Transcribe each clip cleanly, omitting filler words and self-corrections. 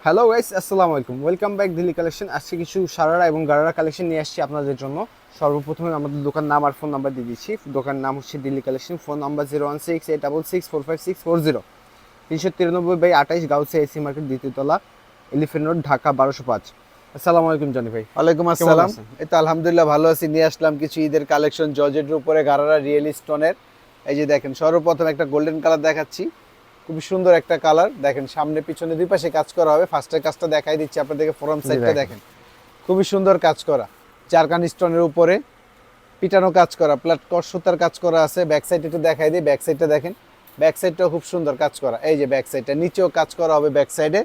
Hello guys, আসসালামু আলাইকুম। Welcome back Delhi collection. আজকে কিছু সারারা এবং গারারা কালেকশন নিয়ে আসছি আপনাদের জন্য। সর্বপ্রথমে আমাদের দোকান নাম আর ফোন নাম্বার দিয়ে দিচ্ছি। দোকানের নাম হচ্ছে Delhi collection. Phone number 01686645640, 393/28 Gausia AC market, দ্বিতীয় তলা, এলিফ্যান্ট রোড, ঢাকা 1205। আসসালামু আলাইকুম জনি ভাই। ওয়ালাইকুম কেমন আসসালাম। আছেন? এই তো আলহামদুলিল্লাহ ভালো আছি। নিয়ে আসলাম কিছু ঈদের কালেকশন জর্জেটের উপরে গারারা রিয়েল স্টোনের। এই যে দেখেন, সর্বপ্রথম একটা গোল্ডেন কালার দেখাচ্ছি, খুবই সুন্দর একটা কালার। দেখেন সামনে পিছনে দুই পাশে কাজ করা হবে। ফার্স্টের কাজটা দেখাই দিচ্ছি আপনাদেরকে, ফ্রন্ট সাইডটা দেখেন খুবই সুন্দর কাজ করা, জারকান স্টোনের উপরে পিটানো কাজ করা, প্লাট সুতার কাজ করা আছে। ব্যাক সাইড একটু দেখাই দিই, ব্যাক সাইডটা দেখেন, ব্যাক সাইডটাও খুব সুন্দর কাজ করা। এই যে ব্যাক সাইডটা, নিচেও কাজ করা হবে ব্যাক সাইডে,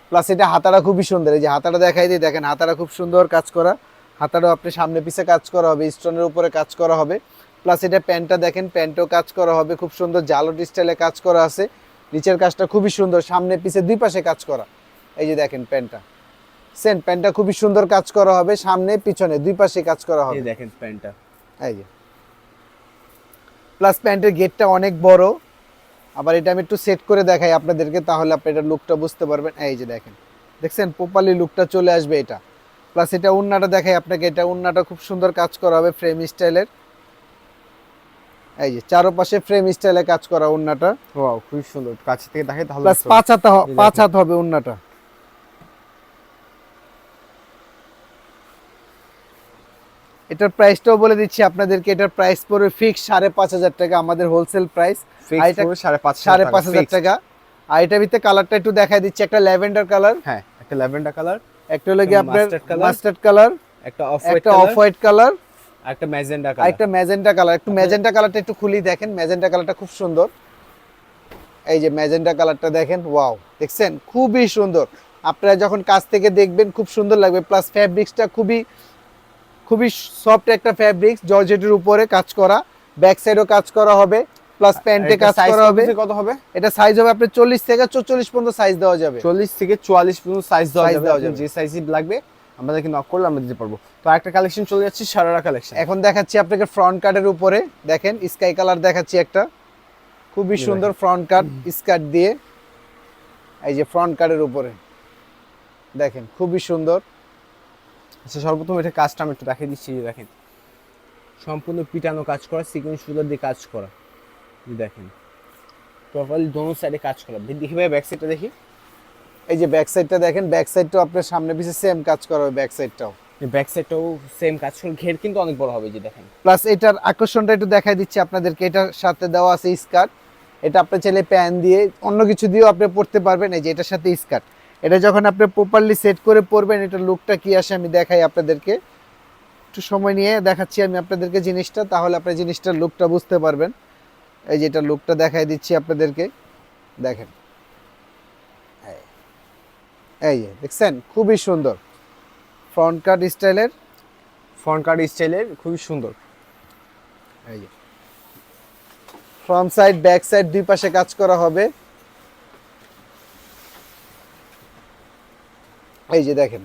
প্লাস এটা হাতাটা খুবই সুন্দর। এই যে হাতাটা দেখাই দিই, দেখেন হাতাটা খুব সুন্দর কাজ করা। হাতাটাও আপনি সামনে পিছে কাজ করা হবে, স্টোনের উপরে কাজ করা হবে। প্লাস এটা প্যান্টটা দেখেন, প্যান্টও কাজ করা হবে খুব সুন্দর, জালট স্টাইলে কাজ করা আছে। নিচের কাজটা খুবই সুন্দর, সামনে পিছে দুই পাশে কাজ করা। এই যে দেখেন প্যান্টটা, প্যান্টটা খুবই সুন্দর কাজ করা হবে, সামনে পিছনে দুই পাশে কাজ করা হবে। এই দেখেন প্যান্টটা, এই যে প্লাস প্যান্টের গেটটা অনেক বড়। আবার এটা আমি একটু সেট করে দেখাই আপনাদেরকে, তাহলে আপনি এটার লুকটা বুঝতে পারবেন। এই যে দেখেন, দেখছেন প্রপারলি লুকটা চলে আসবে এটা। প্লাস এটা ওন্নাটা দেখাই আপনাকে, এটা ওন্নাটা খুব সুন্দর কাজ করা হবে ফ্রেম স্টাইলের। এই যে চারপাশে ফ্রেম স্টাইলে কাজ করা ওন্নাটা। ওয়াও খুবই সুন্দর। কাছে থেকে দেখাই তাহলে প্লাস পাঁচ হাত হবে ওন্নাটা। এটার প্রাইসটাও বলে দিচ্ছি আপনাদেরকে, এটার প্রাইস পড়বে ফিক্স 5,500 টাকা, আমাদের হোলসেল প্রাইস। ফিক্স পুরো 5,500 টাকা। আর এটার ভিতরে কালারটা একটু দেখাই দিচ্ছি, একটা ল্যাভেন্ডার কালার, হ্যাঁ একটা ল্যাভেন্ডার কালার, একটা হলো গিয়ে আপনার মাস্টার্ড কালার, একটা একটা অফ হোয়াইট কালার, আর একটা ম্যাজেন্ডা আর কালার। একটা ম্যাজেন্টা কালার। একটু ম্যাজেন্টা কালারটা একটু খুলি দেখেন, ম্যাজেন্টা কালারটা খুব সুন্দর। এই যে ম্যাজেন্টা কালারটা দেখেন, ওয়াও দেখছেন খুবই সুন্দর। আপনারা যখন কাছ থেকে দেখবেন খুব সুন্দর লাগবে। প্লাস ফ্যাব্রিক্সটা খুবই খুবই সফট একটা ফ্যাব্রিক্স, জর্জেটের উপরে কাজ করা, ব্যাক সাইডও কাজ করা হবে, প্লাস প্যান্টে কাজ করা হবে। কত হবে? এটা সাইজ হবে আপনার 40 থেকে 44 পর্যন্ত সাইজ দেওয়া যাবে। 40 থেকে 44 পর্যন্ত সাইজ দেওয়া Size যাবে। দেওয়া আপনি যাবে। যে সাইজই লাগবে আমাদেরকে নক করলে আমরা দিতে পারবো। তো আরেকটা কালেকশন চলে যাচ্ছে সারারা কালেকশন। এখন দেখাচ্ছি আপনাকে ফ্রন্ট কাটের উপরে, দেখেন স্কাই কালার দেখাচ্ছি একটা, খুবই সুন্দর ফ্রন্ট কাট স্কার্ট দিয়ে। এই যে ফ্রন্ট কাটের উপরে দেখেন খুবই সুন্দর। আচ্ছা সর্বপ্রথম এটা কাজটা আমি একটু দেখিয়ে দিচ্ছি। দেখেন সম্পূর্ণ পিটানো কাজ করা, সিকোয়েন্স সুতার দিয়ে কাজ করা। দেখেন প্রপারলি দোনো সাইডে কাজ করা। দেখি ভাই ব্যাক সাইডটা দেখি। এই যে ব্যাক সাইডটা দেখেন, ব্যাক সাইডটাও আপনার সামনে পিছে সেম কাজ করা হবে ব্যাক সাইডটাও। ব্যাক সাইডটাও সেম কাজ করে, ঘের কিন্তু অনেক বড় হবে। যে দেখেন প্লাস এটার আকর্ষণটা একটু দেখাই দিচ্ছি আপনাদেরকে, এটার সাথে দেওয়া আছে স্কার্ট। এটা আপনি চাইলে প্যান্ট দিয়ে অন্য কিছু দিয়েও আপনি পরতে পারবেন। এই যে এটার সাথে স্কার্ট, এটা যখন আপনি প্রপারলি সেট করে পরবেন, এটার লুকটা কি আসে আমি দেখাই আপনাদেরকে। একটু সময় নিয়ে দেখাচ্ছি আমি আপনাদেরকে জিনিসটা, তাহলে আপনি জিনিসটার লুকটা বুঝতে পারবেন। এই যে এটার লুকটা দেখাই দিচ্ছি আপনাদেরকে, দেখেন এই যে দেখছেন খুবই সুন্দর ফ্রন্ট কাট স্টাইলের। ফ্রন্ট কাট স্টাইলের খুবই সুন্দর। এই যে ফ্রন্ট সাইড ব্যাক সাইড দুই পাশে কাজ করা হবে। এই যে দেখেন,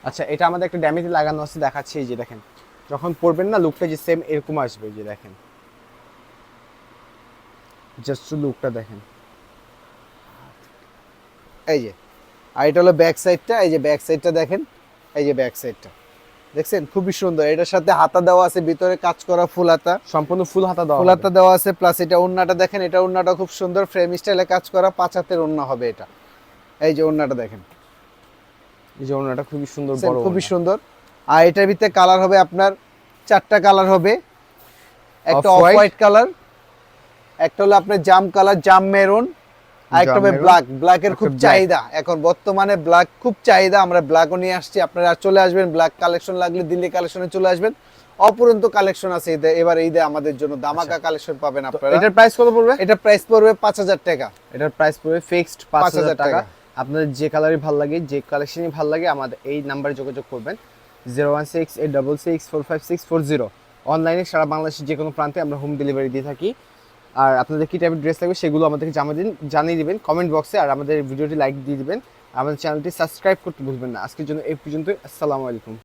আচ্ছা এটা আমাদের একটা ড্যামেজে লাগানো আছে, দেখাচ্ছি। এই যে দেখেন যখন পরবেন না লুকটা যে সেম এরকম আসবে। যে দেখেন জাস্ট লুকটা দেখেন। এই যে আর এটা হলো ব্যাক সাইডটা। এই যে ব্যাক সাইডটা দেখেন, এই যে ব্যাক সাইডটা দেখছেন খুবই সুন্দর। এটার সাথে হাতা দেওয়া আছে, ভিতরে কাজ করা ফুল হাতা, সম্পূর্ণ ফুল হাতা দেওয়া, ফুল হাতা দেওয়া আছে। প্লাস এটা ওন্নাটা দেখেন, এটা ওন্নাটা খুব সুন্দর ফ্রেম স্টাইলে কাজ করা, 5 হাতের ওন্না হবে এটা। এই যে ওন্নাটা দেখেন, এই যে ওনাটা খুবই সুন্দর, বড় খুবই সুন্দর। আর এটার ভিতরে কালার হবে আপনার 4টা কালার হবে। একটা অফ হোয়াইট কালার, একটা হলো আপনার জাম কালার, জাম মেরুন, আর একটা হবে ব্ল্যাক। ব্ল্যাকের খুব চাহিদা এখন বর্তমানে, ব্ল্যাক খুব চাহিদা, আমরা ব্ল্যাকও নিয়ে আসছি। আপনারা চলে আসবেন, ব্ল্যাক কালেকশন লাগলে দিল্লি কালেকশনে চলে আসবেন। অপরন্ত কালেকশন আছে ঈদে, এবার ঈদে আমাদের জন্য দামাকা কালেকশন পাবেন আপনারা। এটার প্রাইস কত পড়বে? এটা প্রাইস পড়বে 5,000 টাকা। এটার প্রাইস পড়বে ফিক্সড 5,000 টাকা। টাকা। আপনাদের যে কালারই ভালো লাগে, যে কালেকশনই ভালো লাগে, আমাদের এই নাম্বারে যোগাযোগ করবেন 01686664560। অনলাইনে সারা বাংলাদেশের যে কোনো প্রান্তে আমরা হোম ডেলিভারি দিয়ে থাকি। আর আপনাদের কি টাইপের ড্রেস লাগবে সেগুলো আমাদেরকে জানিয়ে দিবেন কমেন্ট বক্সে। আর আমাদের ভিডিওটি লাইক দিয়ে দিবেন, আমাদের চ্যানেলটি সাবস্ক্রাইব করতে ভুলবেন না। আজকের জন্য এই পর্যন্ত। আসসালামু আলাইকুম।